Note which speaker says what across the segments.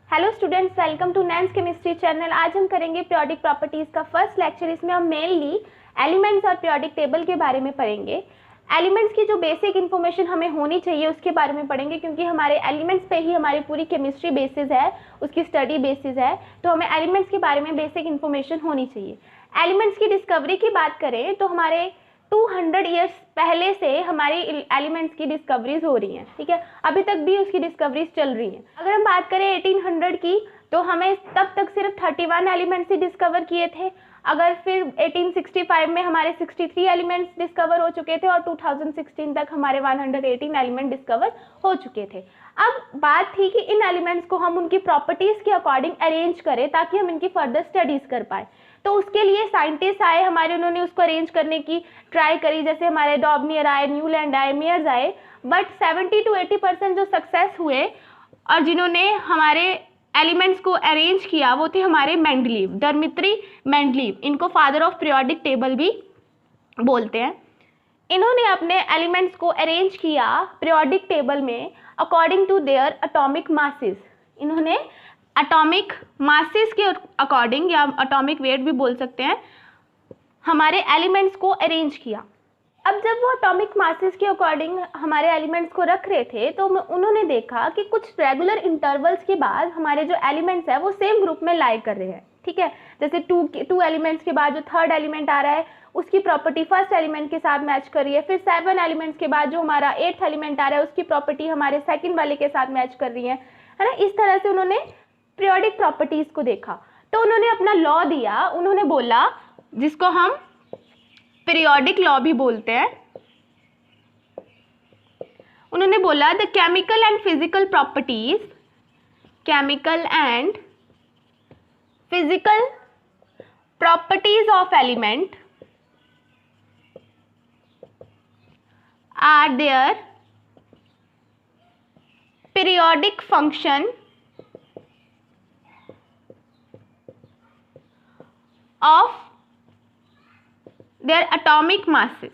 Speaker 1: Hello students, welcome to Nain's chemistry channel. आज हम करेंगे पीरियोडिक प्रॉपर्टीज का फर्स्ट लेक्चर। इसमें हम मेनली एलिमेंट्स और पीरियोडिक टेबल के बारे में पढ़ेंगे। एलिमेंट्स की जो बेसिक इन्फॉर्मेशन हमें होनी चाहिए उसके बारे में पढ़ेंगे, क्योंकि हमारे एलिमेंट्स पे ही हमारी पूरी केमिस्ट्री बेसिस है, उसकी स्टडी बेसिस है। तो हमें एलिमेंट्स के बारे में बेसिक इन्फॉर्मेशन होनी चाहिए। एलिमेंट्स की डिस्कवरी की बात करें तो हमारे 200 ईयर्स पहले से हमारी एलिमेंट्स की डिस्कवरीज हो रही हैं, ठीक है। अभी तक भी उसकी डिस्कवरीज चल रही हैं। अगर हम बात करें 1800 की, तो हमें तब तक सिर्फ 31 एलिमेंट्स ही डिस्कवर किए थे। अगर फिर 1865 में हमारे 63 एलिमेंट्स डिस्कवर हो चुके थे और 2016 तक हमारे 118 एलिमेंट डिस्कवर हो चुके थे। अब बात थी कि इन एलिमेंट्स को हम उनकी प्रॉपर्टीज के अकॉर्डिंग अरेंज करें ताकि हम इनकी फर्दर स्टडीज कर पाए। तो उसके लिए साइंटिस्ट आए हमारे, उन्होंने उसको अरेंज करने की ट्राई करी। जैसे हमारे डॉबनियर आए, न्यूलैंड आए, मेयर्स आए, बट 70 to 80% जो सक्सेस हुए और जिन्होंने हमारे एलिमेंट्स को अरेंज किया वो थे हमारे मेंडलीव, डर्मित्री मेंडलीव। इनको फादर ऑफ पीरियोडिक टेबल भी बोलते हैं। इन्होंने अपने एलिमेंट्स को अरेंज किया पीरियोडिक टेबल में according to their atomic masses. इन्होंने एटॉमिक मासेस के अकॉर्डिंग, या एटॉमिक वेट भी बोल सकते हैं, हमारे एलिमेंट्स को अरेंज किया। अब जब वो एटॉमिक मासेस के अकॉर्डिंग हमारे एलिमेंट्स को रख रहे थे तो उन्होंने देखा कि कुछ रेगुलर इंटरवल्स के बाद हमारे जो एलिमेंट्स है वो सेम ग्रुप में लाई कर रहे हैं, ठीक है। जैसे टू एलिमेंट्स के बाद जो थर्ड एलिमेंट आ रहा है उसकी प्रॉपर्टी फर्स्ट एलिमेंट के साथ मैच कर रही है। फिर 7 एलिमेंट्स के बाद जो हमारा 8th एलिमेंट आ रहा है उसकी प्रॉपर्टी हमारे सेकेंड वाले के साथ मैच कर रही है ना। इस तरह से उन्होंने पीरियोडिक प्रॉपर्टीज को देखा। तो उन्होंने अपना लॉ दिया। उन्होंने बोला, जिसको हम पीरियोडिक लॉ भी बोलते हैं, उन्होंने बोला the chemical and physical properties, chemical and physical properties of element are their periodic function of their atomic masses।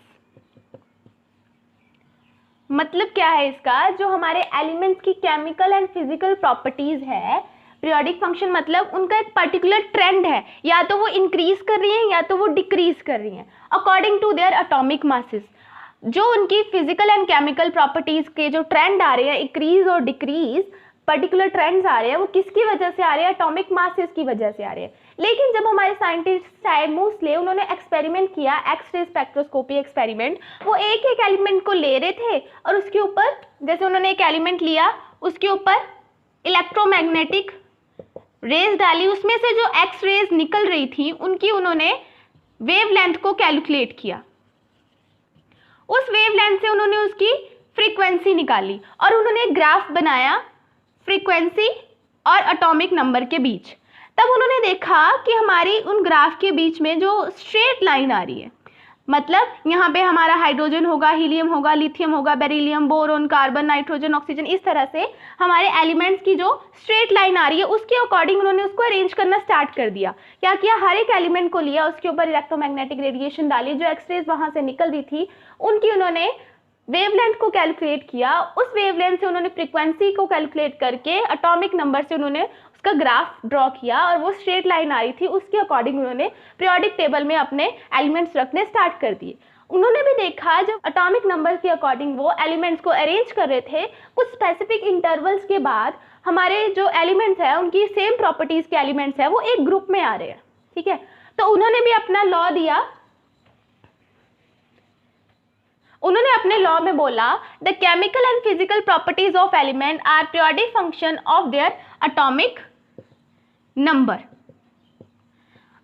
Speaker 1: मतलब क्या है इसका, जो हमारे एलिमेंट्स की केमिकल एंड फिजिकल प्रॉपर्टीज है, पीरियोडिक फंक्शन मतलब उनका एक पर्टिकुलर ट्रेंड है, या तो वो इंक्रीज कर रही हैं या तो वो डिक्रीज कर रही हैं according to their atomic masses. जो उनकी फिजिकल एंड केमिकल प्रॉपर्टीज के जो ट्रेंड आ रहे हैं, इंक्रीज और डिक्रीज पर्टिकुलर ट्रेंड्स आ रहे हैं, वो किसकी वजह से आ रहे हैं? एटॉमिक मासेस की वजह से आ रहे हैं। लेकिन जब हमारे साइंटिस्ट आए मोस्टली, उन्होंने एक्सपेरिमेंट किया, एक्सरे स्पेक्ट्रोस्कोपी एक्सपेरिमेंट। वो एक एक एलिमेंट को ले रहे थे और उसके ऊपर, जैसे उन्होंने एक एलिमेंट लिया, उसके ऊपर इलेक्ट्रोमैग्नेटिक रेज डाली, उसमें से जो एक्स रेज निकल रही थी उनकी उन्होंने वेवलेंथ को कैलकुलेट किया। उस वेवलेंथ से उन्होंने उसकी फ्रीक्वेंसी निकाली और उन्होंने एक ग्राफ बनाया फ्रीक्वेंसी और एटॉमिक नंबर के बीच। तब उन्होंने देखा कि हमारी उन ग्राफ के बीच में जो स्ट्रेट लाइन आ रही है, मतलब यहाँ पे हमारा हाइड्रोजन होगा, हीलियम होगा, लिथियम होगा, beryllium, boron, carbon, nitrogen, oxygen, इस तरह से हमारे एलिमेंट्स की जो स्ट्रेट लाइन आ रही है उसके अकॉर्डिंग उन्होंने उसको अरेंज करना स्टार्ट कर दिया। क्या किया, हर एक एलिमेंट को लिया, उसके ऊपर इलेक्ट्रोमैग्नेटिक रेडिएशन डाली, जो एक्सरेज वहां से निकल रही थी उनकी उन्होंने वेवलेंथ को कैलकुलेट किया। उस वेवलेंथ से उन्होंने फ्रीक्वेंसी को कैलकुलेट करके एटॉमिक नंबर से उन्होंने उसका ग्राफ ड्रॉ किया और वो स्ट्रेट लाइन आ रही थी, उसके अकॉर्डिंग उन्होंने पीरियोडिक टेबल में अपने एलिमेंट्स रखने स्टार्ट कर दिए। उन्होंने भी देखा जब एटॉमिक नंबर के अकॉर्डिंग वो एलिमेंट्स को अरेंज कर रहे थे, कुछ स्पेसिफिक इंटरवल्स के बाद हमारे जो एलिमेंट्स है उनकी सेम प्रॉपर्टीज के एलिमेंट्स है वो एक ग्रुप में आ रहे हैं, ठीक है। तो उन्होंने भी अपना लॉ दिया। उन्होंने अपने लॉ में बोला the chemical and physical properties of element are periodic function of their atomic number.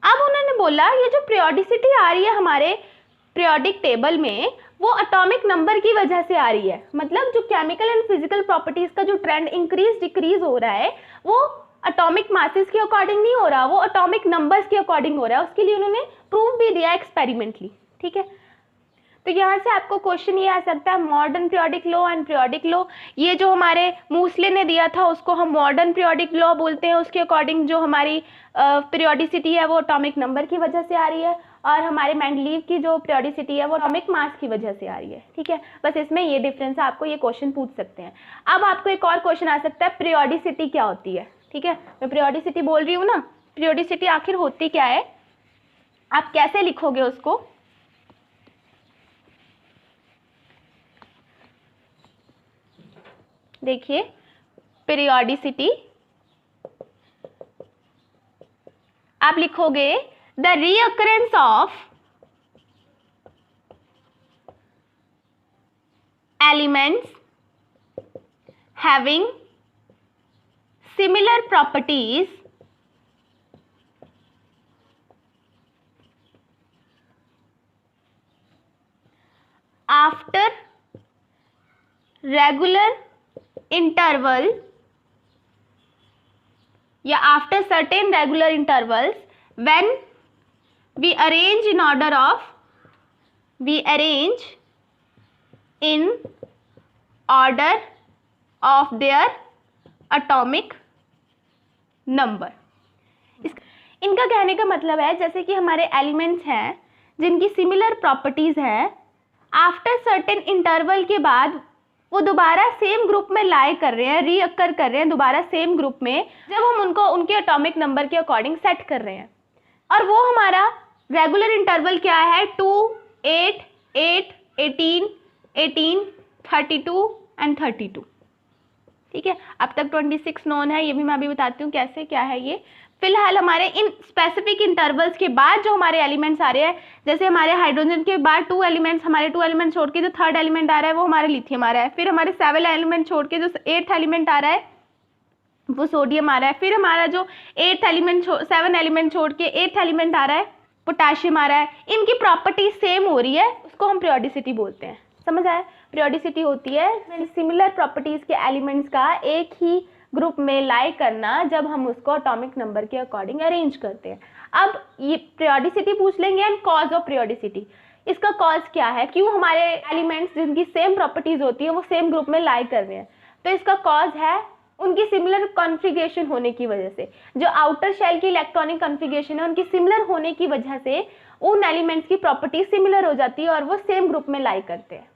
Speaker 1: अब उन्होंने बोला ये जो पीरियोडिसिटी आ रही है हमारे पीरियोडिक टेबल में वो एटॉमिक नंबर की वजह से आ रही है। मतलब जो केमिकल एंड फिजिकल प्रॉपर्टीज का जो ट्रेंड इंक्रीज डिक्रीज हो रहा है वो एटॉमिक मासेस के अकॉर्डिंग नहीं हो रहा, वो एटॉमिक नंबर्स के अकॉर्डिंग हो रहा है। उसके लिए उन्होंने प्रूव भी दिया एक्सपेरिमेंटली, ठीक है। तो यहाँ से आपको क्वेश्चन ये आ सकता है, modern periodic law and periodic law. ये जो हमारे मूसले ने दिया था उसको हम मॉडर्न पीरियोडिक लॉ बोलते हैं। उसके अकॉर्डिंग जो हमारी पीरियोडिसिटी है वो एटॉमिक नंबर की वजह से आ रही है, और हमारे मेंडलीव की जो पीरियोडिसिटी है वो एटॉमिक मास की वजह से आ रही है, ठीक है। बस इसमें ये डिफरेंस है, आपको ये क्वेश्चन पूछ सकते हैं। अब आपको एक और क्वेश्चन आ सकता है, पीरियोडिसिटी क्या होती है। ठीक है, मैं पीरियोडिसिटी बोल रही हूँ ना, पीरियोडिसिटी आखिर होती क्या है, आप कैसे लिखोगे उसको, देखिए पीरियोडिसिटी आप लिखोगे the recurrence of elements having similar properties after regular interval या after certain regular intervals when we arrange in order of their atomic number। इनका कहने का मतलब है जैसे कि हमारे एलिमेंट्स हैं जिनकी सिमिलर प्रॉपर्टीज है, आफ्टर सर्टेन इंटरवल के बाद वो दोबारा सेम ग्रुप में लाई कर रहे हैं, रीअकर कर रहे हैं दोबारा सेम ग्रुप में, जब हम उनको उनके एटॉमिक नंबर के अकॉर्डिंग सेट कर रहे हैं। और वो हमारा रेगुलर इंटरवल क्या है, 2, 8, 8, 18, 18, 32 एंड 32। ठीक है, अब तक 26 नोन है, ये भी मैं अभी बताती हूँ कैसे क्या है ये। फिलहाल हमारे इन स्पेसिफिक इंटरवल्स के बाद जो हमारे एलिमेंट्स आ रहे हैं, जैसे हमारे हाइड्रोजन के बाद 2 एलिमेंट्स, हमारे 2 एलिमेंट छोड़ के जो 3rd एलिमेंट आ रहा है वो हमारे लिथियम आ रहा है, फिर हमारे 7 एलिमेंट छोड़ के जो 8th एलिमेंट आ रहा है वो सोडियम आ रहा है, फिर हमारा जो 7 एलिमेंट छोड़ के 8th एलिमेंट आ रहा है पोटेशियम आ रहा है। इनकी प्रॉपर्टी सेम हो रही है, उसको हम पीरियोडिसिटी बोलते हैं। समझ आया, पीरियोडिसिटी होती है सिमिलर प्रॉपर्टीज के एलिमेंट्स का एक ही ग्रुप में लाई करना जब हम उसको एटॉमिक नंबर के अकॉर्डिंग अरेंज करते हैं। अब ये पीरियोडिसिटी पूछ लेंगे एंड कॉज ऑफ पीरियोडिसिटी। इसका कॉज क्या है, क्यों हमारे एलिमेंट्स जिनकी सेम प्रॉपर्टीज होती है वो सेम ग्रुप में लाई कर रहे हैं, तो इसका कॉज है उनकी सिमिलर कॉन्फ़िगरेशन होने की वजह से। जो आउटर शेल की इलेक्ट्रॉनिक कॉन्फ़िगरेशन है उनकी सिमिलर होने की वजह से उन एलिमेंट्स की प्रॉपर्टी सिमिलर हो जाती है और वो सेम ग्रुप में लाई करते हैं।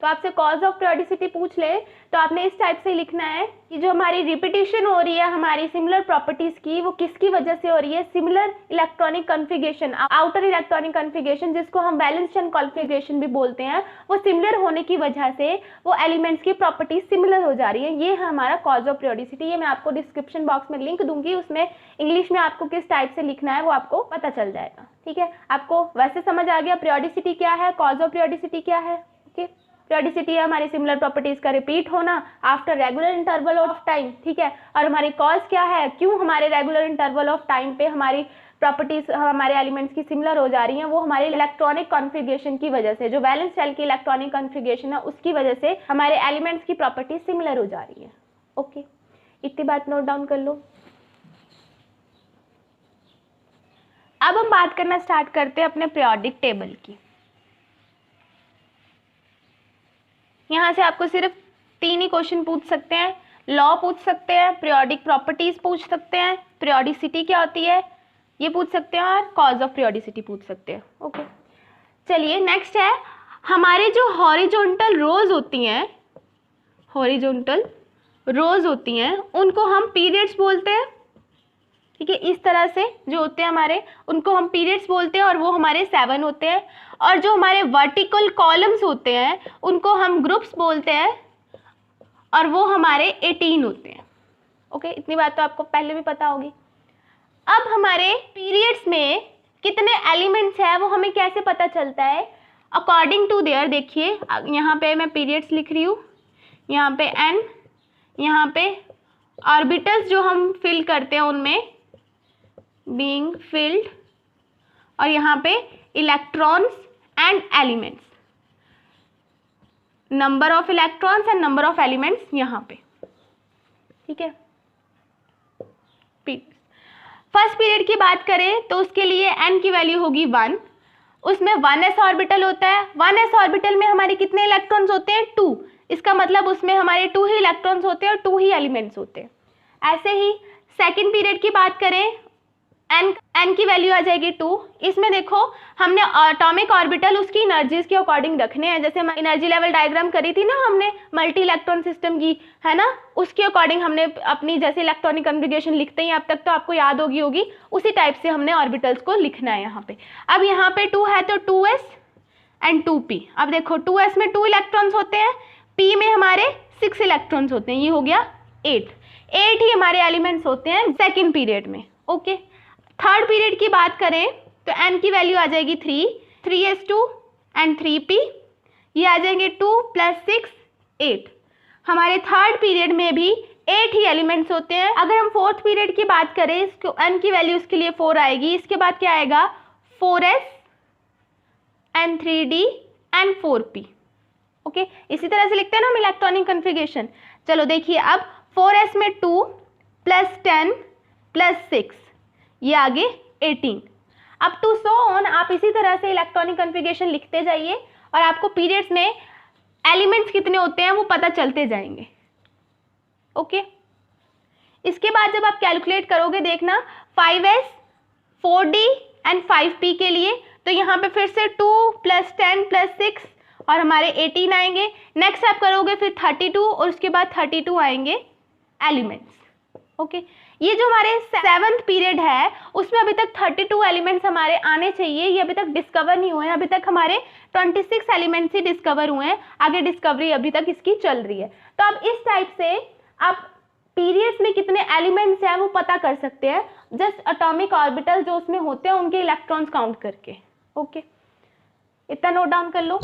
Speaker 1: तो आपसे कॉज ऑफ पीरियोडिसिटी पूछ ले तो आपने इस टाइप से लिखना है कि जो हमारी रिपीटिशन हो रही है हमारी सिमिलर प्रॉपर्टीज की, वो किसकी वजह से हो रही है, similar electronic configuration, outer electronic configuration जिसको हम बैलेंस चेन कॉन्फ़िगरेशन भी बोलते हैं, वो सिमिलर होने की वजह से वो एलिमेंट्स की प्रॉपर्टीज सिमिलर हो जा रही है। ये है हमारा कॉज ऑफ पीरियोडिसिटी। ये मैं आपको डिस्क्रिप्शन बॉक्स में लिंक दूंगी, उसमें इंग्लिश में आपको किस टाइप से लिखना है वो आपको पता चल जाएगा। ठीक है, आपको वैसे समझ आ गया पीरियोडिसिटी क्या है, कॉज ऑफ पीरियोडिसिटी क्या है। ओके, पीरियोडिसिटी है हमारी सिमिलर प्रॉपर्टीज का रिपीट होना after regular interval of time. ठीक है, और हमारी कॉज क्या है, क्यों हमारे रेगुलर इंटरवल ऑफ टाइम पे हमारी प्रॉपर्टीज हमारे एलिमेंट्स की सिमिलर हो जा रही हैं, वो हमारे इलेक्ट्रॉनिक कॉन्फ़िगरेशन की वजह से, जो वैलेंस शेल की इलेक्ट्रॉनिक कॉन्फ़िगरेशन है उसकी वजह से हमारे एलिमेंट्स की प्रॉपर्टीज सिमिलर हो जा रही है। ओके, इतनी बात नोट डाउन कर लो। अब हम बात करना स्टार्ट करते हैं अपने पीरियोडिक टेबल की। यहाँ से आपको सिर्फ 3 ही क्वेश्चन पूछ सकते हैं, लॉ पूछ सकते हैं, पीरियोडिक प्रॉपर्टीज पूछ सकते हैं, पीरियोडिसिटी क्या होती है ये पूछ सकते हैं, और कॉज ऑफ पीरियोडिसिटी पूछ सकते हैं। ओके, चलिए नेक्स्ट है हमारे जो हॉरिजॉन्टल रोज होती हैं, हॉरिजॉन्टल रोज होती हैं उनको हम पीरियड्स बोलते हैं। ठीक है, इस तरह से जो होते हैं हमारे उनको हम पीरियड्स बोलते हैं और वो हमारे 7 होते हैं। और जो हमारे वर्टिकल कॉलम्स होते हैं उनको हम ग्रुप्स बोलते हैं और वो हमारे 18 होते हैं। ओके, इतनी बात तो आपको पहले भी पता होगी। अब हमारे पीरियड्स में कितने एलिमेंट्स हैं वो हमें कैसे पता चलता है, अकॉर्डिंग टू देयर। देखिए यहाँ पे मैं पीरियड्स लिख रही हूँ, यहाँ पे n, यहाँ पे ऑर्बिटल्स जो हम फिल करते हैं उनमें बीइंग फिल्ड, और यहाँ पे electrons and elements, number of electrons and number of elements यहाँ पे। ठीक है, फर्स्ट पीरियड की बात करें तो उसके लिए n की वैल्यू होगी 1, उसमें 1s ऑर्बिटल होता है। 1s ऑर्बिटल में हमारे कितने इलेक्ट्रॉन्स होते हैं, 2। इसका मतलब उसमें हमारे 2 ही इलेक्ट्रॉन्स होते हैं और 2 ही एलिमेंट्स होते हैं। ऐसे ही सेकंड पीरियड की बात करें n की वैल्यू आ जाएगी 2। इसमें देखो हमने एटॉमिक ऑर्बिटल उसकी एनर्जीज के अकॉर्डिंग रखने हैं, जैसे एनर्जी लेवल डायग्राम करी थी ना हमने मल्टी इलेक्ट्रॉन सिस्टम की, है ना, उसके अकॉर्डिंग हमने अपनी जैसे इलेक्ट्रॉनिक कन्फिगरेशन लिखते हैं अब तक तो आपको याद होगी उसी टाइप से हमने ऑर्बिटल्स को लिखना है यहाँ पे। अब यहाँ पे 2 है तो 2s एंड 2p। अब देखो 2s में 2 इलेक्ट्रॉन्स होते हैं, p में हमारे 6 इलेक्ट्रॉन्स होते हैं, ये हो गया 8 ही हमारे एलिमेंट्स होते हैं सेकेंड पीरियड में। ओके, थर्ड पीरियड की बात करें तो n की वैल्यू आ जाएगी 3s2 एंड 3p, ये आ जाएंगे 2 + 6 8। हमारे थर्ड पीरियड में भी 8 ही एलिमेंट्स होते हैं। अगर हम फोर्थ पीरियड की बात करें इसको n की वैल्यू इसके लिए 4 आएगी, इसके बाद क्या आएगा 4s and 3d and 4p। Okay, इसी तरह से लिखते हैं ना हम इलेक्ट्रॉनिक कन्फिगरेशन। चलो देखिए अब 4s में 2 + 10 + 6, ये आगे 18। अब टू सो ऑन आप इसी तरह से इलेक्ट्रॉनिक कन्फिगरेशन लिखते जाइए और आपको पीरियड्स में एलिमेंट्स कितने होते हैं वो पता चलते जाएंगे। ओके, इसके बाद जब आप कैलकुलेट करोगे देखना 5s 4d एंड 5p के लिए, तो यहाँ पे फिर से 2 + 10 + 6 और हमारे 18 आएंगे। नेक्स्ट आप करोगे फिर 32 और उसके बाद 32 आएंगे एलिमेंट्स। ओके, ये जो हमारे 7th पीरियड है उसमें अभी तक 32 एलिमेंट्स हमारे आने चाहिए, ये अभी तक डिस्कवर नहीं हुए हैं। अभी तक हमारे 26 एलिमेंट्स ही डिस्कवर हुए हैं, आगे डिस्कवरी अभी तक इसकी चल रही है। तो अब इस टाइप से आप पीरियड्स में कितने एलिमेंट्स हैं वो पता कर सकते हैं जस्ट एटॉमिक ऑर्बिटल जो उसमें होते हैं उनके इलेक्ट्रॉन्स काउंट करके। ओके, इतना नोट डाउन कर लो।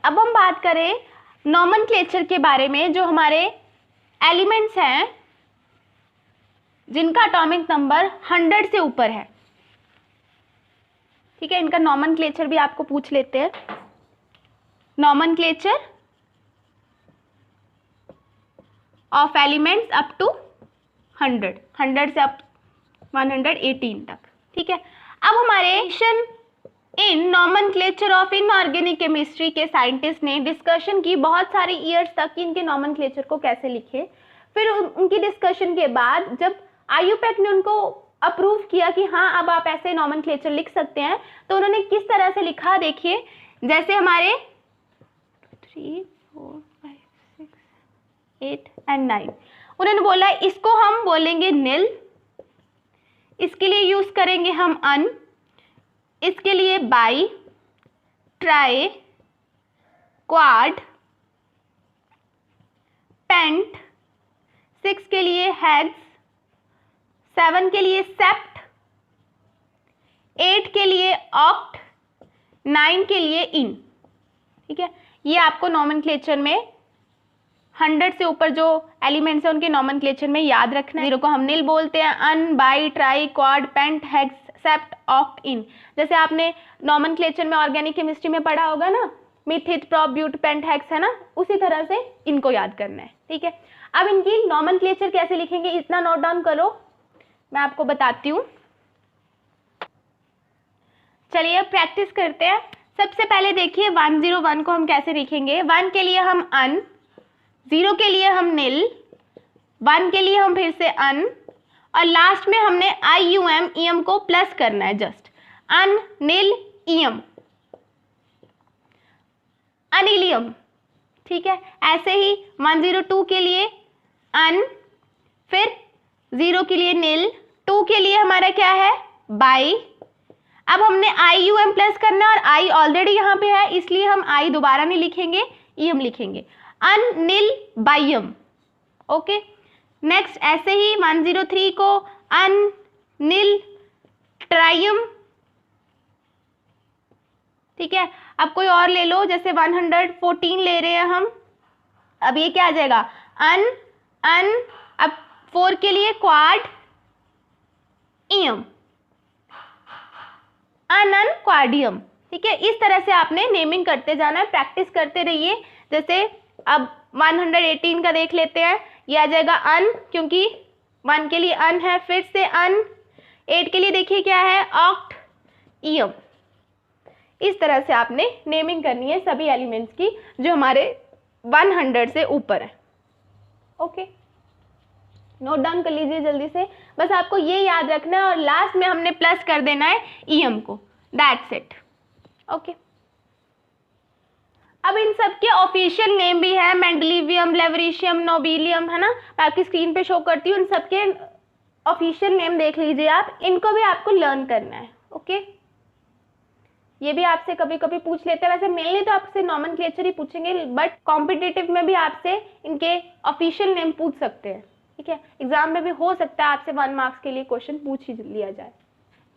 Speaker 1: अब हम बात करें नॉमेनक्लेचर के बारे में, जो हमारे एलिमेंट्स हैं जिनका एटॉमिक नंबर 100 से ऊपर है। ठीक है, इनका नॉमेनक्लेचर भी आपको पूछ लेते हैं। Nomenclature of elements up to 100 से अप 118 तक। ठीक है, अब हमारे इन नॉमेनक्लेचर ऑफ इनऑर्गेनिक केमिस्ट्री के साइंटिस्ट ने डिस्कशन की बहुत सारे ईयर्स तक कि इनके नॉमेनक्लेचर को कैसे लिखे। फिर उनकी डिस्कशन के बाद जब आईयूपैक ने उनको अप्रूव किया कि हाँ अब आप ऐसे नॉमेनक्लेचर लिख सकते हैं, तो उन्होंने किस तरह से लिखा देखिए। जैसे हमारे 3 4 5 6 8 एंड 9 उन्होंने बोला इसको हम बोलेंगे नील, इसके लिए यूज करेंगे हम अन, इसके लिए बाई, ट्राई, क्वाड, पेंट, 6 के लिए हेक्स, 7 के लिए सेप्ट, 8 के लिए ऑक्ट, 9 के लिए इन। ठीक है, ये आपको नॉमेनक्लेचर में 100 से ऊपर जो एलिमेंट्स हैं उनके नॉमेनक्लेचर में याद रखना है। जीरो को हम नील बोलते हैं, un, bi, tri, quad, pent, hex, sept, oct, enn. जैसे आपने नॉमेनक्लेचर में ऑर्गेनिक केमिस्ट्री में पढ़ा होगा ना, मिथित, प्रोप, ब्यूट, पेंट, हेक्स, है ना, उसी तरह से इनको याद करना है। ठीक है, अब इनकी नॉमेनक्लेचर कैसे लिखेंगे इतना नोट डाउन करो, मैं आपको बताती हूँ। चलिए अब प्रैक्टिस करते हैं। सबसे पहले देखिए 101 को हम कैसे लिखेंगे। 1 के लिए हम अन, 0 के लिए हम नील, 1 के लिए हम फिर से अन, और लास्ट में हमने IUM EM को प्लस करना है, जस्ट अन, नील, EM, अनिलियम। ठीक है, ऐसे ही 102 के लिए अन, फिर 0 के लिए नील, 2 के लिए हमारा क्या है बाई। अब हमने IUM प्लस करना है और I ऑलरेडी यहाँ पे है इसलिए हम I दोबारा नहीं लिखेंगे, EM लिखेंगे, अन, नील, बाइयम। ओके, नेक्स्ट ऐसे ही 103 को अन, नील, ट्राइयम। ठीक है, अब कोई और ले लो, जैसे 114 ले रहे हैं हम, अब ये क्या आ जाएगा अन, अन, अब 4 के लिए क्वाड, इयम, अन, क्वाडियम। ठीक है, इस तरह से आपने नेमिंग करते जाना है, प्रैक्टिस करते रहिए। जैसे अब 118 का देख लेते हैं, ये आ जाएगा अन, क्योंकि 1 के लिए अन है, फिर से अन, 8 के लिए देखिए क्या है ऑक्ट, इयम। इस तरह से आपने नेमिंग करनी है सभी एलिमेंट्स की जो हमारे 100 से ऊपर है। ओके, नोट डाउन कर लीजिए जल्दी से, बस आपको ये याद रखना है और लास्ट में हमने प्लस कर देना है ईएम को, दैट्स इट। ओके, अब इन सब के ऑफिशियल नेम भी है, मेंडलीवियम, लेवरिशियम, नोबिलियम, है ना, मैं आपकी स्क्रीन पे शो करती हूँ। इन सब के ऑफिशियल नेम देख लीजिए आप, इनको भी आपको लर्न करना है। ओके, ये भी आपसे कभी कभी पूछ लेते हैं, वैसे मेनली तो आपसे नॉमेनक्लेचर ही पूछेंगे, बट कॉम्पिटिटिव में भी आपसे इनके ऑफिशियल नेम पूछ सकते हैं। ठीक है, एग्जाम में भी हो सकता है आपसे 1 मार्क्स के लिए क्वेश्चन पूछ ही लिया जाए।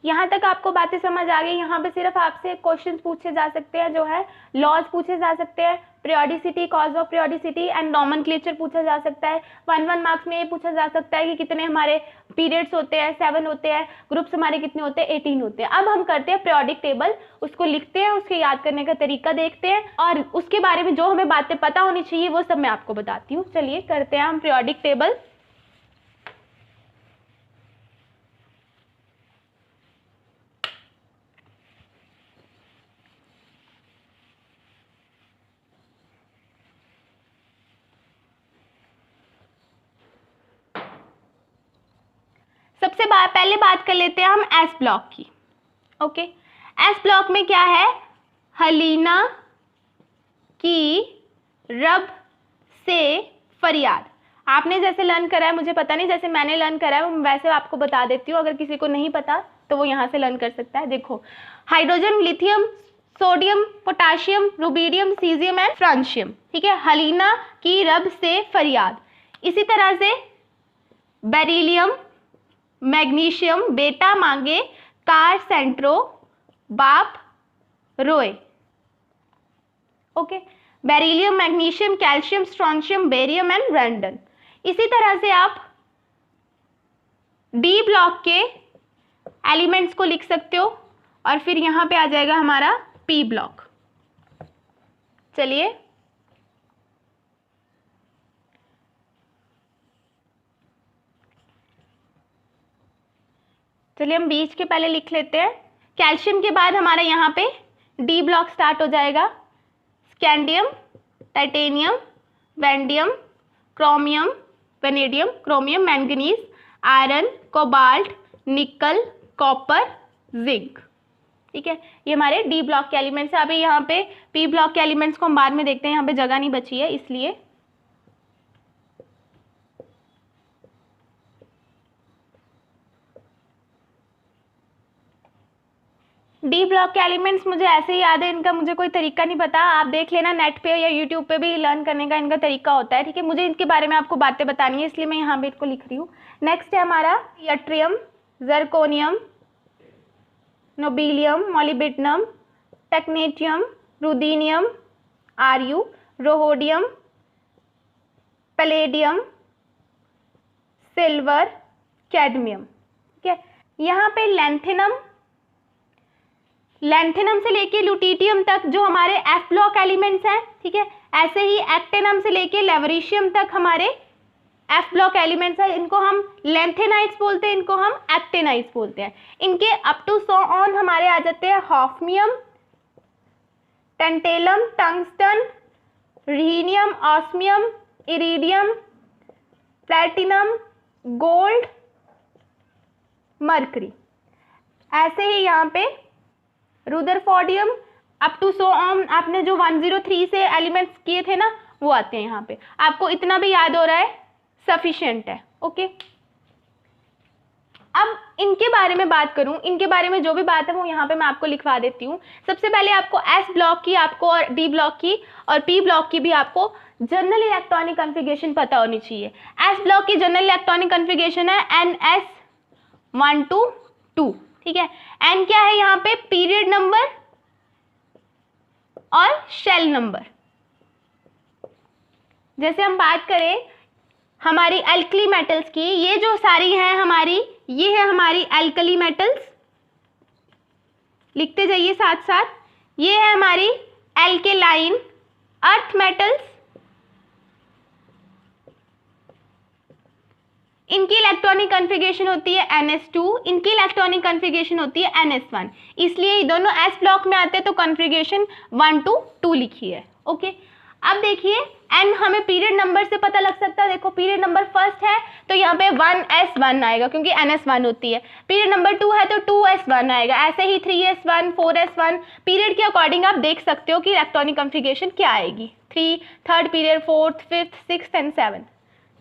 Speaker 1: यहाँ तक आपको बातें समझ आ गई। यहाँ पे सिर्फ आपसे क्वेश्चंस पूछे जा सकते हैं, जो है लॉज पूछे जा सकते हैं, periodicity, cause of periodicity and nomenclature पूछा जा सकता है। 1 मार्क्स में ये पूछा जा सकता है कि कितने हमारे पीरियड्स होते हैं, 7 होते हैं, ग्रुप्स हमारे कितने होते हैं, 18 होते हैं। अब हम करते हैं पीरियोडिक टेबल, उसको लिखते हैं, उसके याद करने का तरीका देखते हैं और उसके बारे में जो हमें बातें पता होनी चाहिए वो सब मैं आपको बताती हूँ। चलिए करते हैं हम पीरियोडिक टेबल। सबसे पहले बात कर लेते हैं हम एस ब्लॉक की। ओके, एस ब्लॉक में क्या है, हलीना की रब से फरियाद। आपने जैसे लर्न करा है, मुझे पता नहीं, जैसे मैंने लर्न करा है वैसे आपको बता देती हूँ, अगर किसी को नहीं पता तो वो यहाँ से लर्न कर सकता है। देखो, hydrogen, lithium, sodium, potassium, rubidium, caesium and francium. ठीक है, हलीना की रब से फरियाद। इसी तरह से बेरिलियम, मैग्नीशियम, बेटा मांगे, कार सेंट्रो, बाप रोए। Okay, beryllium, magnesium, calcium, strontium, barium and radon. इसी तरह से आप डी ब्लॉक के एलिमेंट्स को लिख सकते हो और फिर यहां पे आ जाएगा हमारा पी ब्लॉक। चलिए हम बीच के पहले लिख लेते हैं। कैल्शियम के बाद हमारा यहाँ पे डी ब्लॉक स्टार्ट हो जाएगा। Scandium, titanium, vanadium, chromium, vanadium, chromium, manganese, iron, cobalt, nickel, copper, zinc. ठीक है, ये हमारे डी ब्लॉक के एलिमेंट्स है। अभी यहाँ पे पी ब्लॉक के एलिमेंट्स को हम बाद में देखते हैं, यहाँ पे जगह नहीं बची है इसलिए। डी ब्लॉक के एलिमेंट्स मुझे ऐसे ही याद है, इनका मुझे कोई तरीका नहीं पता, आप देख लेना नेट पे या यूट्यूब पे भी लर्न करने का इनका तरीका होता है। ठीक है, मुझे इनके बारे में आपको बातें बतानी है इसलिए मैं यहाँ पे इनको लिख रही हूँ। नेक्स्ट है हमारा yttrium, zirconium, niobium, molybdenum, technetium, ruthenium, RU, rhodium, palladium, silver, cadmium. ठीक है, यहाँ पे लैंथेनम से लेके ल्यूटिटियम तक जो हमारे एफ ब्लॉक एलिमेंट्स हैं। ठीक है, ऐसे ही एक्टेनम से लेके लेवरिशियम तक हमारे एफ ब्लॉक एलिमेंट्स हैं। इनको हम लैंथेनाइट्स बोलते हैं, इनको हम एक्टेनाइट्स बोलते हैं। इनके अप टू सो ऑन हमारे आ जाते हैं hafnium, tantalum, tungsten, rhenium, osmium, iridium, platinum, gold, mercury. ऐसे ही यहाँ पे रुदरफोर्डियम अप टू सो ऑन, आपने जो 103 से एलिमेंट्स किए थे ना वो आते हैं यहाँ पे। आपको इतना भी याद हो रहा है, सफिशिएंट है। ओके, अब इनके बारे में बात करूं, इनके बारे में जो भी बात है वो यहाँ पे मैं आपको लिखवा देती हूँ। सबसे पहले आपको एस ब्लॉक की, आपको और डी ब्लॉक की और पी ब्लॉक की भी आपको जनरल इलेक्ट्रॉनिक कॉन्फ़िगरेशन पता होनी चाहिए। एस ब्लॉक की जनरल इलेक्ट्रॉनिक कॉन्फ़िगरेशन है NS122। ठीक है, एन क्या है यहाँ पे, पीरियड नंबर और शेल नंबर। जैसे हम बात करें हमारी एल्कली मेटल्स की, ये जो सारी हैं हमारी, ये है हमारी एल्कली मेटल्स, लिखते जाइए साथ साथ। ये है हमारी एल्केलाइन अर्थ मेटल्स, इनकी इलेक्ट्रॉनिक कॉन्फ़िगरेशन होती है NS2, इनकी इलेक्ट्रॉनिक कॉन्फ़िगरेशन होती है NS1, इसलिए ये दोनों एस ब्लॉक में आते हैं तो कॉन्फ़िगरेशन 1 to 2 लिखी है। ओके, अब देखिए एन हमें पीरियड नंबर से पता लग सकता है। देखो पीरियड नंबर फर्स्ट है तो यहाँ पे 1s1 आएगा क्योंकि ns1 होती है। पीरियड नंबर 2 है तो 2s1 आएगा। ऐसे ही 3s1 4s1 पीरियड के अकॉर्डिंग आप देख सकते हो कि इलेक्ट्रॉनिक कॉन्फ़िगरेशन क्या आएगी। 3 third period, 4th 5th 6th and 7th।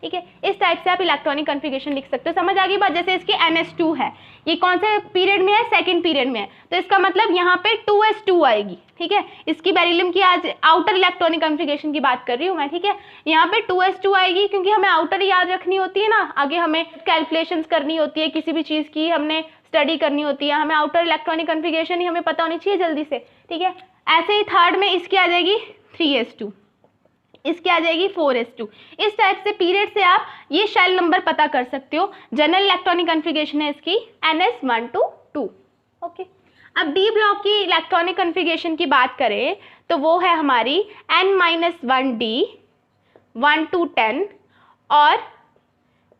Speaker 1: ठीक है, इस टाइप से आप इलेक्ट्रॉनिक कॉन्फ़िगरेशन लिख सकते हो। समझ आ गई बात। जैसे इसकी ns2 है, ये कौन से पीरियड में है? सेकंड पीरियड में है, तो इसका मतलब यहाँ पे 2s2 आएगी। ठीक है, इसकी बेरिलियम की आज आउटर इलेक्ट्रॉनिक कॉन्फ़िगरेशन की बात कर रही हूँ मैं। ठीक है, यहाँ पे 2s2 आएगी क्योंकि हमें आउटर याद रखनी होती है ना, आगे हमें कैलकुलेशंस करनी होती है, किसी भी चीज़ की हमने स्टडी करनी होती है, हमें आउटर इलेक्ट्रॉनिक कॉन्फ़िगरेशन ही हमें पता होनी चाहिए जल्दी से। ठीक है, ऐसे ही थर्ड में इसकी आ जाएगी 3s2, इसकी आ जाएगी 4s2। इस टाइप से पीरियड से आप ये शेल नंबर पता कर सकते हो। जनरल इलेक्ट्रॉनिक कॉन्फ़िगरेशन है इसकी ns1 to 2। ओके, अब डी ब्लॉक की इलेक्ट्रॉनिक कॉन्फ़िगरेशन की बात करें तो वो है हमारी n-1d 1 to 10 और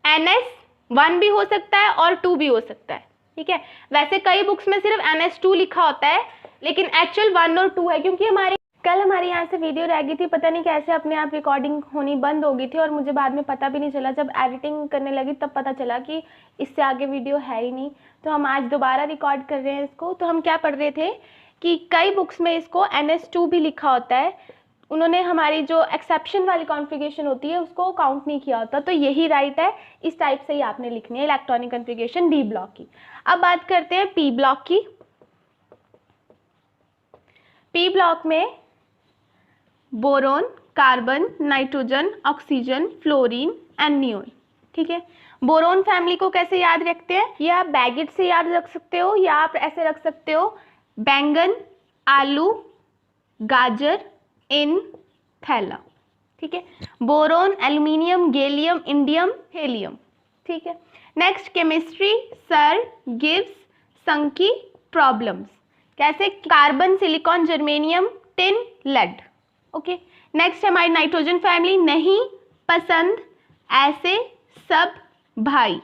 Speaker 1: ns1 भी हो सकता है और 2 भी हो सकता है। ठीक है, वैसे कई बुक्स में सिर्फ ns2 लिखा होता है लेकिन एक्चुअल 1 और 2 है, क्योंकि कल हमारे यहाँ से वीडियो रह गई थी, पता नहीं कैसे अपने आप रिकॉर्डिंग होनी बंद हो गई थी और मुझे बाद में पता भी नहीं चला। जब एडिटिंग करने लगी तब पता चला कि इससे आगे वीडियो है ही नहीं। तो हम आज दोबारा रिकॉर्ड कर रहे हैं इसको। तो हम क्या पढ़ रहे थे कि कई बुक्स में इसको ns2 भी लिखा होता है, उन्होंने हमारी जो एक्सेप्शन वाली कॉन्फ़िगरेशन होती है उसको काउंट नहीं किया होता। तो यही राइट है, इस टाइप से ही आपने लिखनी है इलेक्ट्रॉनिक कॉन्फ़िगरेशन डी ब्लॉक की। अब बात करते हैं पी ब्लॉक की। पी ब्लॉक में boron, carbon, nitrogen, oxygen, fluorine and neon. ठीक है, बोरोन फैमिली को कैसे याद रखते हैं? ये आप बैगेट से याद रख सकते हो या आप ऐसे रख सकते हो बैंगन, आलू, गाजर इन थैला। ठीक है, boron, aluminium, gallium, indium, helium. ठीक है, नेक्स्ट केमिस्ट्री सर, गिब्स, संकी, प्रॉब्लम्स। कैसे? Carbon, silicon, germanium, tin, lead. Okay, next हमारी नाइट्रोजन फैमिली नहीं, पसंद, ऐसे, सब, भाई।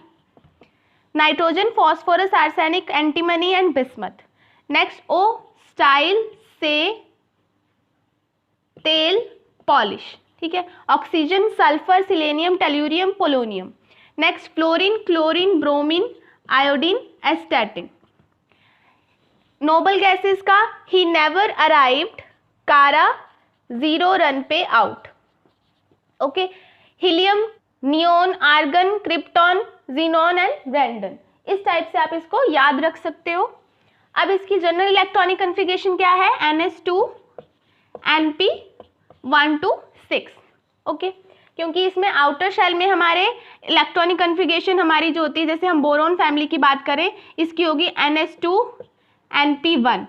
Speaker 1: Nitrogen phosphorus, arsenic, antimony and bismuth. Next O style, से, तेल, पॉलिश। ठीक है, oxygen sulphur, selenium, tellurium, polonium. Next fluorine, chlorine, bromine, iodine, astatine. Noble gases का ही नेवर अराइव्ड, कारा, 0 रन पे out. Okay, helium, neon, argon, krypton, xenon and radon. इस type से आप इसको याद रख सकते हो। अब इसकी जनरल इलेक्ट्रॉनिक कॉन्फ़िगरेशन क्या है? ns2 np 1 to 6। ओके, क्योंकि इसमें आउटर शेल में हमारे इलेक्ट्रॉनिक कॉन्फ़िगरेशन हमारी जो होती है, जैसे हम बोरोन फैमिली की बात करें इसकी होगी ns2 np1।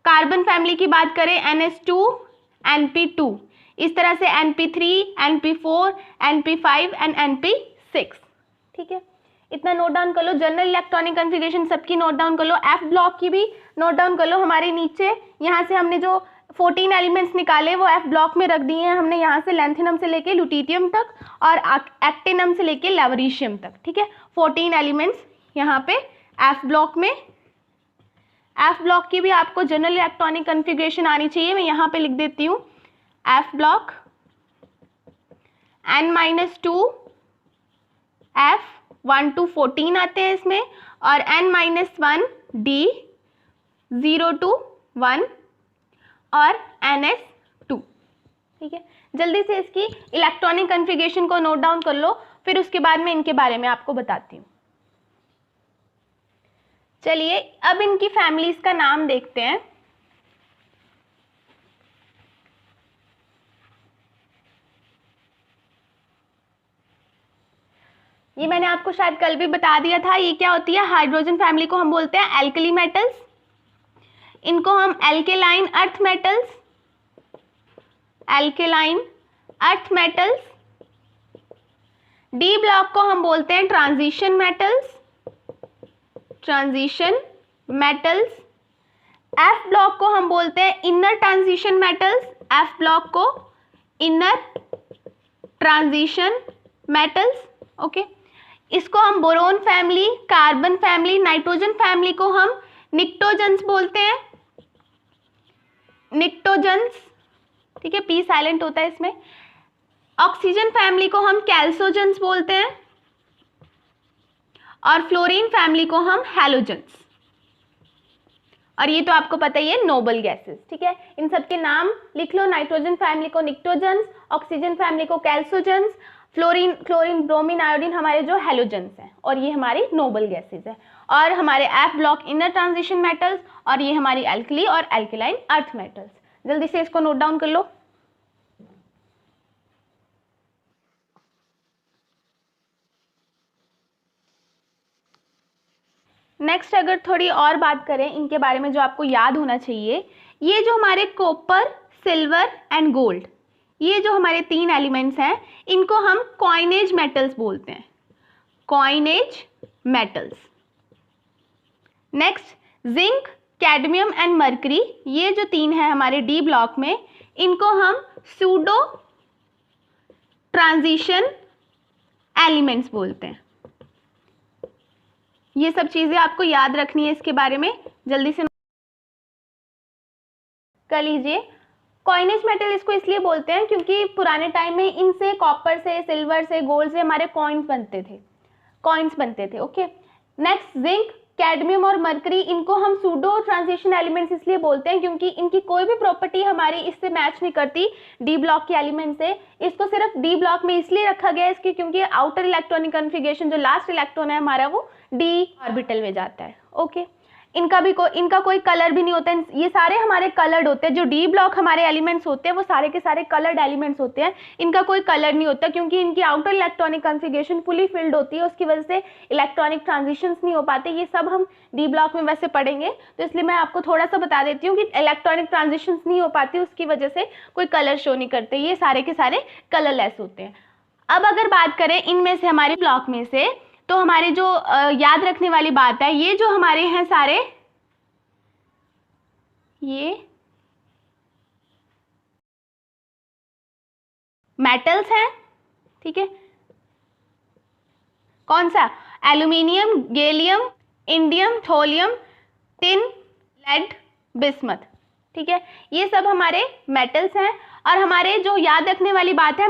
Speaker 1: कार्बन फैमिली की बात करें ns2 np2। इस तरह से np3 np4 np5 and np6। ठीक है, इतना नोट डाउन कर लो। जनरल इलेक्ट्रॉनिक कॉन्फ़िगरेशन सबकी नोट डाउन कर लो, एफ ब्लॉक की भी नोट डाउन कर लो। हमारे नीचे यहाँ से हमने जो 14 एलिमेंट्स निकाले वो एफ ब्लॉक में रख दिए हैं हमने, यहाँ से लैंथिनम से लेके लुटीटियम तक और एक्टिनम से लेके लेवरीशियम तक। ठीक है, 14 एलिमेंट्स यहाँ पे एफ ब्लॉक में। एफ ब्लॉक की भी आपको जनरल इलेक्ट्रॉनिक कॉन्फ़िगरेशन आनी चाहिए। मैं यहाँ पे लिख देती हूँ F block n-2 f 1 to 14 आते हैं इसमें, और n-1 d 0 to 1 और ns2। ठीक है, जल्दी से इसकी इलेक्ट्रॉनिक कॉन्फ़िगरेशन को नोट डाउन कर लो, फिर उसके बाद में इनके बारे में आपको बताती हूँ। चलिए अब इनकी फैमिलीज का नाम देखते हैं। ये मैंने आपको शायद कल भी बता दिया था। ये क्या होती है? हाइड्रोजन फैमिली को हम बोलते हैं एल्कली मेटल्स, इनको हम alkaline earth metals, alkaline earth metals. D block को हम बोलते हैं transition metals, transition metals. F block को हम बोलते हैं inner transition metals, F block को इनर ट्रांजिशन मेटल्स। ओके, इसको हम boron family, carbon family, nitrogen family को हम निक्टोजेंस बोलते हैं, निक्टोजेंस। ठीक है, पी साइलेंट होता है इसमें। ऑक्सीजन फैमिली को हम कैल्सोजेंस बोलते हैं और फ्लोरीन फैमिली को हम हैलोजेंस। और ये तो आपको पता ही है, नोबल गैसेस। ठीक है, इन सब के नाम लिख लो। नाइट्रोजन फैमिली को निक्टोजेंस, ऑक्सीजन फैमिली को कैल्सोजेंस, क्लोरीन ब्रोमीन आयोडीन हमारे जो हैलोजेंस हैं, और ये हमारी नोबल गैसेस है। और हमारे F block inner transition metals, और ये हमारी एल्कली और एल्केलाइन अर्थ मेटल्स। जल्दी से इसको नोट डाउन कर लो। नेक्स्ट अगर थोड़ी और बात करें इनके बारे में जो आपको याद होना चाहिए, ये जो हमारे कॉपर, सिल्वर एंड गोल्ड, ये जो हमारे 3 एलिमेंट्स हैं, इनको हम कॉइनेज मेटल्स बोलते हैं, coinage metals. Next zinc, cadmium and mercury, ये जो 3 है हमारे डी ब्लॉक में, इनको हम सूडो ट्रांजिशन एलिमेंट्स बोलते हैं। ये सब चीजें आपको याद रखनी है इसके बारे में, जल्दी से कर लीजिए। कॉइनेज मेटल इसको इसलिए बोलते हैं क्योंकि पुराने टाइम में इनसे, कॉपर से, सिल्वर से, गोल्ड से हमारे कॉइन्स बनते थे। ओके, नेक्स्ट जिंक, कैडमियम और मरकरी, इनको हम सूडो ट्रांजिशन एलिमेंट्स इसलिए बोलते हैं क्योंकि इनकी कोई भी प्रॉपर्टी हमारी इससे मैच नहीं करती डी ब्लॉक के एलिमेंट से। इसको सिर्फ डी ब्लॉक में इसलिए रखा गया है इसकी क्योंकि आउटर इलेक्ट्रॉनिक कन्फिगरेशन, जो लास्ट इलेक्ट्रॉन है हमारा, वो डी ऑर्बिटल में जाता है। ओके, इनका कोई कलर भी नहीं होता है। ये सारे हमारे कलर्ड होते हैं, जो डी ब्लॉक हमारे एलिमेंट्स होते हैं वो सारे के सारे कलर्ड एलिमेंट्स होते हैं। इनका कोई कलर नहीं होता क्योंकि इनकी outer electronic configuration fully filled होती है, उसकी वजह से इलेक्ट्रॉनिक ट्रांजिशंस नहीं हो पाते। ये सब हम डी ब्लॉक में वैसे पढ़ेंगे, तो इसलिए मैं आपको थोड़ा सा बता देती हूँ कि इलेक्ट्रॉनिक ट्रांजिशंस नहीं हो पाती, उसकी वजह से कोई कलर शो नहीं करते। ये सारे के सारे कलरलेस होते हैं। अब अगर बात करें इनमें से, हमारे ब्लॉक में से, तो हमारे जो याद रखने वाली बात है, ये जो हमारे हैं सारे, ये मेटल्स हैं। ठीक है, कौन सा? Aluminium, gallium, indium, thallium, tin, lead, bismuth. ठीक है, ये सब हमारे मेटल्स हैं। और हमारे जो याद रखने वाली बात है,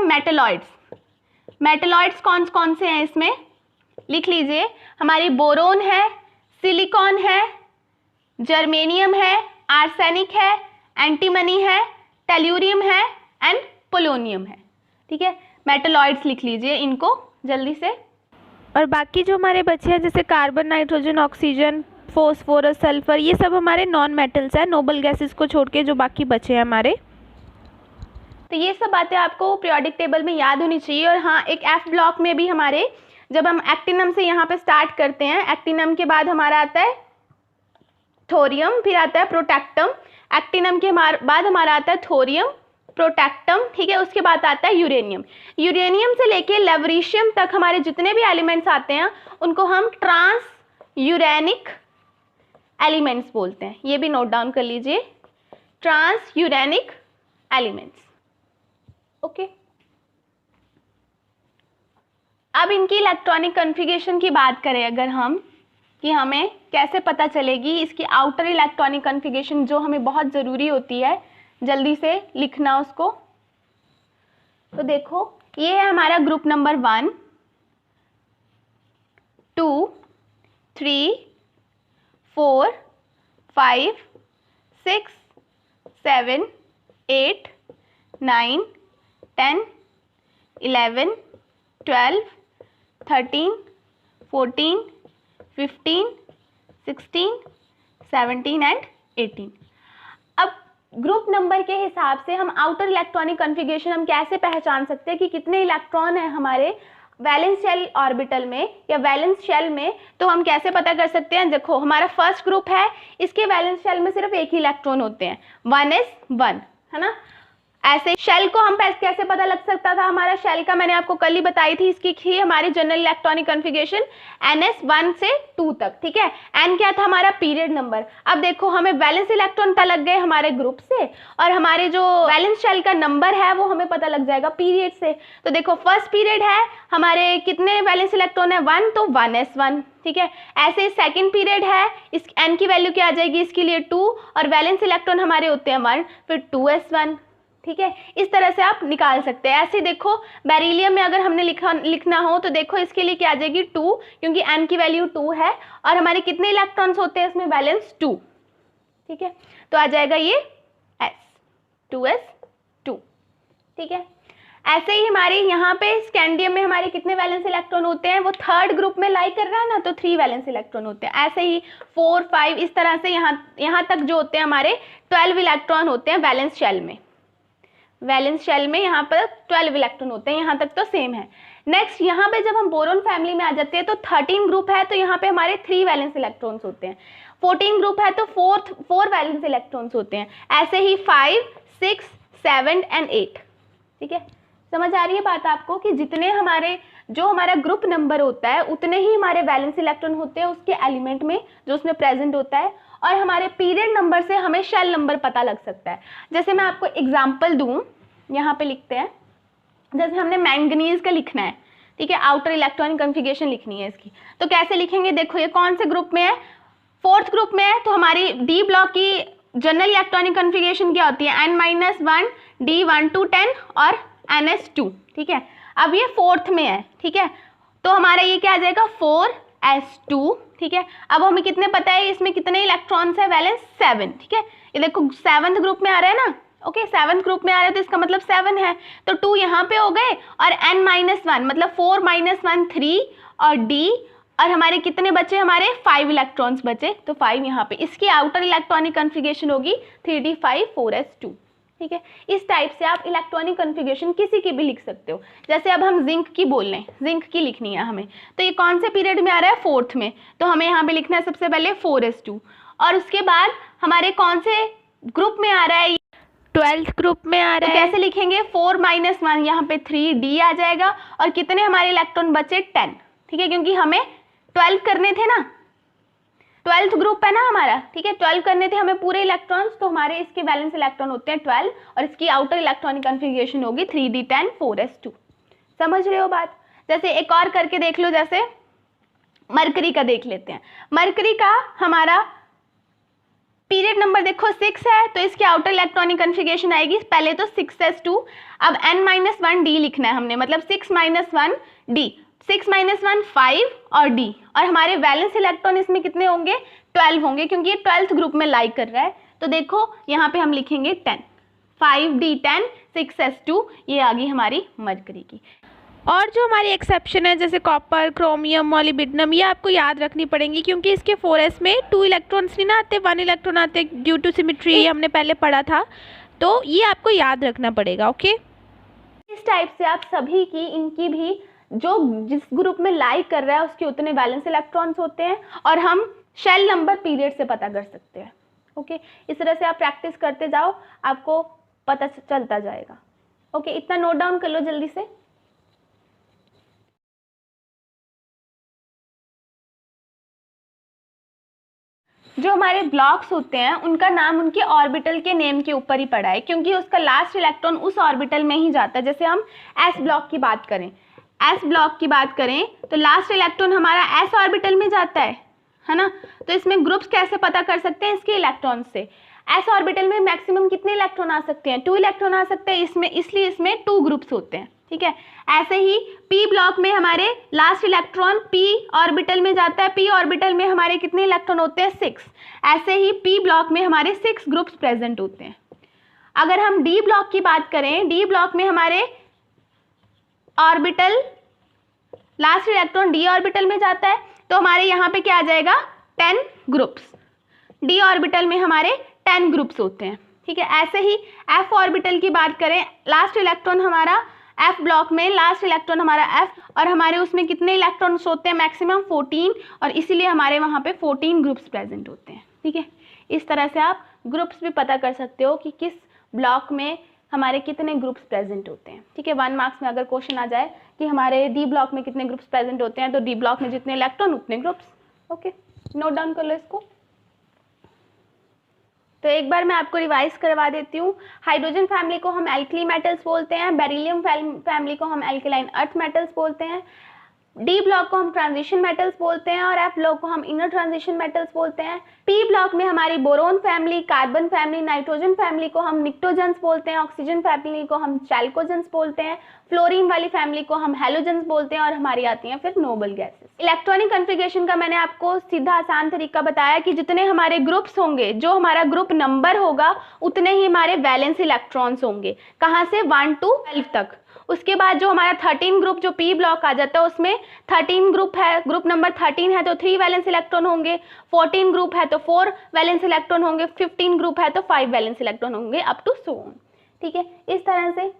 Speaker 1: मेटलॉइड्स कौन कौन से हैं इसमें लिख लीजिए। हमारी बोरोन है, सिलिकॉन है, जर्मेनियम है, आर्सेनिक है, एंटीमनी है, टेल्यूरियम है एंड पोलोनियम है। ठीक है, मेटलॉइड्स लिख लीजिए इनको जल्दी से।
Speaker 2: और बाकी जो हमारे बचे हैं जैसे carbon, nitrogen, oxygen, phosphorus, sulphur, ये सब हमारे नॉन मेटल्स हैं, नोबल गैसेस को छोड़ के जो बाकी बचे हैं हमारे।
Speaker 1: तो ये सब बातें आपको पीरियोडिक टेबल में याद होनी चाहिए। और हाँ, एक एफ ब्लॉक में भी हमारे, जब हम एक्टिनम से यहाँ पे स्टार्ट करते हैं, एक्टिनम के बाद हमारा आता है थोरियम, फिर आता है प्रोटैक्टम। एक्टिनम के बाद हमारा आता है थोरियम, प्रोटैक्टम। ठीक है, उसके बाद आता है यूरेनियम। यूरेनियम से लेके लेवरीशियम तक हमारे जितने भी एलिमेंट्स आते हैं उनको हम ट्रांस यूरेनिक एलिमेंट्स बोलते हैं। ये भी नोट डाउन कर लीजिए, ट्रांस यूरेनिक एलिमेंट्स। ओके, अब इनकी इलेक्ट्रॉनिक कन्फिगरेशन की बात करें अगर हम, कि हमें कैसे पता चलेगी इसकी आउटर इलेक्ट्रॉनिक कन्फिगरेशन, जो हमें बहुत ज़रूरी होती है, जल्दी से लिखना उसको। तो देखो, ये है हमारा ग्रुप नंबर 1, 2, 3, 4, 5, 6, 7, 8, 9, 10, 11, 12, 13, 14, 15, 16, 17 एंड 18। अब ग्रुप नंबर के हिसाब से हम आउटर इलेक्ट्रॉनिक कन्फिगरेशन हम कैसे पहचान सकते हैं कि कितने इलेक्ट्रॉन हैं हमारे वैलेंस शेल ऑर्बिटल में या वैलेंस शेल में। तो हम कैसे पता कर सकते हैं? देखो, हमारा फर्स्ट ग्रुप है, इसके वैलेंस शेल में सिर्फ एक ही इलेक्ट्रॉन होते हैं, 1s1, है ना। ऐसे शेल को हम कैसे पता लग सकता था? हमारा शेल का मैंने आपको कल ही बताई थी, इसकी थी हमारी जनरल इलेक्ट्रॉनिक कन्फिगरेशन ns1 से 2 तक। ठीक है, n क्या था? हमारा पीरियड नंबर। अब देखो, हमें वैलेंस इलेक्ट्रॉन पता लग गए हमारे ग्रुप से, और हमारे जो वैलेंस शेल का नंबर है वो हमें पता लग जाएगा पीरियड से। तो देखो, फर्स्ट पीरियड है, हमारे कितने वैलेंस इलेक्ट्रॉन है? 1, तो 1s1। ठीक है, ऐसे सेकंड पीरियड है, इस n की वैल्यू क्या आ जाएगी इसके लिए? 2, और वैलेंस इलेक्ट्रॉन हमारे होते हैं 1, फिर 2s1। ठीक है, इस तरह से आप निकाल सकते हैं। ऐसे देखो बेरिलियम में अगर हमने लिखना हो तो देखो इसके लिए क्या आ जाएगी 2, क्योंकि n की वैल्यू 2 है और हमारे कितने इलेक्ट्रॉन्स होते हैं इसमें, बैलेंस 2, ठीक है, तो आ जाएगा ये s 2s2, ठीक है। ऐसे ही हमारे यहाँ पे स्कैंडियम में हमारे कितने वैलेंस इलेक्ट्रॉन होते हैं, वो थर्ड ग्रुप में लाई कर रहा है ना, तो 3 वैलेंस इलेक्ट्रॉन होते हैं। ऐसे ही 4, 5 इस तरह से यहाँ तक जो होते हैं हमारे 12 इलेक्ट्रॉन होते हैं वैलेंस शेल में। वैलेंस शेल में यहाँ पर 12 इलेक्ट्रॉन होते हैं, यहाँ तक तो सेम है। नेक्स्ट यहाँ पे जब हम बोरोन फैमिली में आ जाते हैं तो 13 ग्रुप है, तो यहाँ पे हमारे 3 वैलेंस इलेक्ट्रॉन्स होते हैं। 14 ग्रुप है तो 4 वैलेंस इलेक्ट्रॉन्स होते हैं। ऐसे ही 5, 6, 7 एंड 8, ठीक है। समझ आ रही है बात आपको कि जितने जो हमारा ग्रुप नंबर होता है उतने ही हमारे वैलेंस इलेक्ट्रॉन होते हैं उसके एलिमेंट में जो उसमें प्रेजेंट होता है, और हमारे पीरियड नंबर से हमें शेल नंबर पता लग सकता है। जैसे मैं आपको एग्जांपल दूं, यहाँ पे लिखते हैं, जैसे हमने मैंगनीज का लिखना है, ठीक है, आउटर इलेक्ट्रॉनिक कॉन्फ़िगरेशन लिखनी है इसकी, तो कैसे लिखेंगे, देखो ये कौन से ग्रुप में है, 4th ग्रुप में है, तो हमारी डी ब्लॉक की जनरल इलेक्ट्रॉनिक कॉन्फ़िगरेशन क्या होती है, n-1 d1 to 10 और ns2, ठीक है। अब ये 4th में है, ठीक है, तो हमारा ये क्या आ जाएगा 4s2, ठीक है। अब हमें कितने पता है इसमें कितने इलेक्ट्रॉन्स है, वैलेंस 7, ठीक है। ये देखो 7th ग्रुप में आ रहा है ना, ओके 7th ग्रुप में आ रहा है तो इसका मतलब 7 है, तो 2 यहाँ पे हो गए और n-1 मतलब 4 - 1 3 और d, और हमारे कितने बचे, हमारे 5 इलेक्ट्रॉन्स बचे, तो 5 यहाँ पे। इसकी आउटर इलेक्ट्रॉनिक कॉन्फ़िगरेशन होगी 3d5 4s2, ठीक है। इस टाइप से आप इलेक्ट्रॉनिक कॉन्फ़िगरेशन किसी की भी लिख सकते हो। जैसे अब हम जिंक की बोल लें, जिंक की लिखनी है हमें, तो ये कौन से पीरियड में आ रहा है, 4th में, तो हमें यहाँ पे लिखना है सबसे पहले 4s2, और उसके बाद हमारे कौन से ग्रुप में आ रहा है,
Speaker 2: 12th ग्रुप में आ रहा है।
Speaker 1: कैसे लिखेंगे, 4 - 1 यहाँ पे 3d आ जाएगा, और कितने हमारे इलेक्ट्रॉन बचे 10, ठीक है, क्योंकि हमें 12 करने थे ना, 12th ग्रुप है ना हमारा, ठीक है, 12 करने थे हमें पूरे इलेक्ट्रॉन्स, तो हमारे इसके वैलेंस इलेक्ट्रॉन होते हैं 12 और इसकी आउटर इलेक्ट्रॉनिक कॉन्फ़िगरेशन होगी 3d10 4s2। समझ रहे हो बात। जैसे एक और करके देख लो, जैसे मरकरी का देख लेते हैं। मरकरी का हमारा पीरियड नंबर देखो 6 है, तो इसकी आउटर इलेक्ट्रॉनिक कॉन्फ़िगरेशन आएगी पहले तो 6s2, अब n-1 d लिखना है हमने, मतलब 6 - 1 d, 6 - 1 5 और d, और हमारे वैलेंस इलेक्ट्रॉन इसमें कितने होंगे, 12 होंगे, क्योंकि ये 12th ग्रुप में लाई कर रहा है। तो देखो यहाँ पे हम लिखेंगे 10, 5d10 6s2, ये आ गई हमारी मरकरी की।
Speaker 2: और जो हमारी एक्सेप्शन है जैसे कॉपर, क्रोमियम, मॉलिब्डेनम, ये आपको याद रखनी पड़ेंगी, क्योंकि इसके 4s में 2 इलेक्ट्रॉन्स नहीं ना आते, 1 इलेक्ट्रॉन आते ड्यू टू सिमेट्री, ये हमने पहले पढ़ा था, तो ये आपको याद रखना पड़ेगा, ओके।
Speaker 1: इस टाइप से आप सभी की, इनकी भी जो जिस ग्रुप में लाई कर रहा है उसके उतने वैलेंस इलेक्ट्रॉन्स होते हैं, और हम शेल नंबर पीरियड से पता कर सकते हैं, ओके। इस तरह से आप प्रैक्टिस करते जाओ, आपको पता चलता जाएगा, ओके। इतना नोट डाउन कर लो जल्दी से। जो हमारे ब्लॉक्स होते हैं उनका नाम उनके ऑर्बिटल के नेम के ऊपर ही पड़ा है, क्योंकि उसका लास्ट इलेक्ट्रॉन उस ऑर्बिटल में ही जाता है। जैसे हम एस ब्लॉक की बात करें, एस ब्लॉक की बात करें तो लास्ट इलेक्ट्रॉन हमारा एस ऑर्बिटल में जाता है ना। तो इसमें ग्रुप्स कैसे पता कर सकते हैं, इसके इलेक्ट्रॉन से। एस ऑर्बिटल में मैक्सिमम कितने इलेक्ट्रॉन आ सकते हैं, 2 इलेक्ट्रॉन आ सकते हैं इसमें, इसलिए इसमें 2 ग्रुप्स होते हैं, ठीक है। ऐसे ही पी ब्लॉक में हमारे लास्ट इलेक्ट्रॉन पी ऑर्बिटल में जाता है, पी ऑर्बिटल में हमारे कितने इलेक्ट्रॉन होते हैं, 6। ऐसे ही पी ब्लॉक में हमारे 6 ग्रुप्स प्रेजेंट होते हैं। अगर हम डी ब्लॉक की बात करें, डी ब्लॉक में हमारे orbital last electron D orbital में जाता है, तो हमारे यहाँ पे क्या आ जाएगा, 10 ग्रुप्स। डी ऑर्बिटल में हमारे 10 ग्रुप्स होते हैं, ठीक है। ऐसे ही एफ ऑर्बिटल की बात करें, लास्ट इलेक्ट्रॉन हमारा एफ ब्लॉक में, लास्ट इलेक्ट्रॉन हमारा एफ, और हमारे उसमें कितने इलेक्ट्रॉन्स होते हैं, मैक्सिमम 14, और इसीलिए हमारे वहाँ पे 14 ग्रुप्स प्रेजेंट होते हैं, ठीक है। इस तरह से आप ग्रुप्स भी पता कर सकते हो कि किस ब्लॉक में हमारे कितने ग्रुप्स प्रेजेंट होते हैं, ठीक है। 1 मार्क्स में अगर क्वेश्चन आ जाए कि हमारे डी ब्लॉक में कितने ग्रुप्स प्रेजेंट होते हैं, तो डी ब्लॉक में जितने इलेक्ट्रॉन उतने ग्रुप्स, ओके। नोट डाउन कर लो इसको। तो एक बार मैं आपको रिवाइज करवा देती हूँ। हाइड्रोजन फैमिली को हम एल्कली मेटल्स बोलते हैं, बेरिलियम फैमिली को हम एल्कलाइन अर्थ मेटल्स बोलते हैं, डी ब्लॉक को हम ट्रांजिशन मेटल्स बोलते हैं और एफ ब्लॉक को हम इनर ट्रांजिशन मेटल्स बोलते हैं। पी ब्लॉक में हमारी boron family, carbon family, nitrogen family को हम निक्टोजेंस बोलते हैं, ऑक्सीजन फैमिली को हम चैल्कोजेंस बोलते हैं, फ्लोरीन वाली फैमिली को हम हैलोजेंस बोलते हैं और हमारी आती हैं फिर नोबल गैसेस। इलेक्ट्रॉनिक कॉन्फ़िगरेशन का मैंने आपको सीधा आसान तरीका बताया कि जितने हमारे ग्रुप्स होंगे, जो हमारा ग्रुप नंबर होगा उतने ही हमारे वैलेंस इलेक्ट्रॉन्स होंगे। कहाँ से? 1 to 12 तक। उसके बाद जो हमारा 13 ग्रुप जो पी ब्लॉक आ जाता है उसमें 13 ग्रुप है, ग्रुप नंबर 13 है तो 3 वैलेंस इलेक्ट्रॉन होंगे, 14 ग्रुप है तो 4 वैलेंस इलेक्ट्रॉन होंगे, 15 ग्रुप है तो 5 वैलेंस इलेक्ट्रॉन होंगे, अप टू सो ऑन। ठीक है, इस तरह से।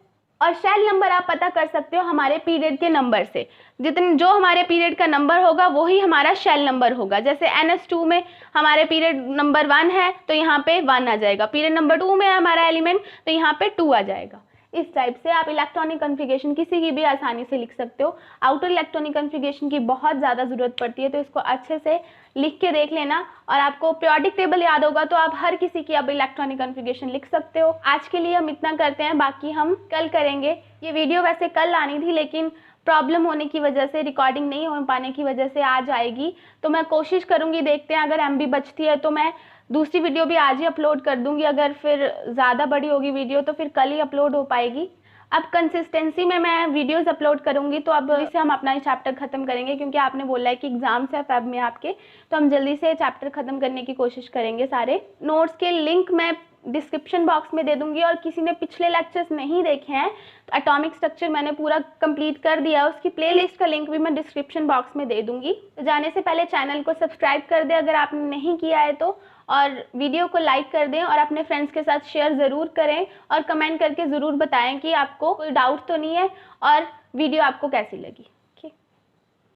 Speaker 1: और शेल नंबर आप पता कर सकते हो हमारे पीरियड के नंबर से। जितने जो हमारे पीरियड का नंबर होगा वही हमारा शेल नंबर होगा। जैसे NS2 में हमारे पीरियड नंबर 1 है तो यहाँ पे 1 आ जाएगा, पीरियड नंबर 2 में है हमारा एलिमेंट तो यहाँ पे 2 आ जाएगा। इस टाइप से आप इलेक्ट्रॉनिक कॉन्फ़िगरेशन किसी की भी आसानी से लिख सकते हो। आउटर इलेक्ट्रॉनिक कॉन्फ़िगरेशन की बहुत ज़्यादा ज़रूरत पड़ती है, तो इसको अच्छे से लिख के देख लेना। और आपको पीरियोडिक टेबल याद होगा तो आप हर किसी की अब इलेक्ट्रॉनिक कॉन्फ़िगरेशन लिख सकते हो। आज के लिए हम इतना करते हैं, बाकी हम कल करेंगे। ये वीडियो वैसे कल आनी थी लेकिन प्रॉब्लम होने की वजह से, रिकॉर्डिंग नहीं हो पाने की वजह से आज आएगी। तो मैं कोशिश करूँगी, देखते हैं अगर MB बचती है तो मैं दूसरी वीडियो भी आज ही अपलोड कर दूंगी। अगर फिर ज़्यादा बड़ी होगी वीडियो तो फिर कल ही अपलोड हो पाएगी। अब कंसिस्टेंसी में मैं वीडियोस अपलोड करूंगी, तो अब जल्दी से हम अपना ही चैप्टर ख़त्म करेंगे क्योंकि आपने बोला है कि एग्जाम्स है फेब में आपके, तो हम जल्दी से चैप्टर ख़त्म करने की कोशिश करेंगे। सारे नोट्स के लिंक मैं डिस्क्रिप्शन बॉक्स में दे दूंगी और किसी ने पिछले लेक्चर्स नहीं देखे हैं तो एटॉमिक स्ट्रक्चर मैंने पूरा कंप्लीट कर दिया है, उसकी प्लेलिस्ट का लिंक भी मैं डिस्क्रिप्शन बॉक्स में दे दूंगी। तो जाने से पहले चैनल को सब्सक्राइब कर दें अगर आपने नहीं किया है तो, और वीडियो को लाइक कर दें और अपने फ्रेंड्स के साथ शेयर ज़रूर करें और कमेंट करके ज़रूर बताएं कि आपको कोई डाउट तो नहीं है और वीडियो आपको कैसी लगी।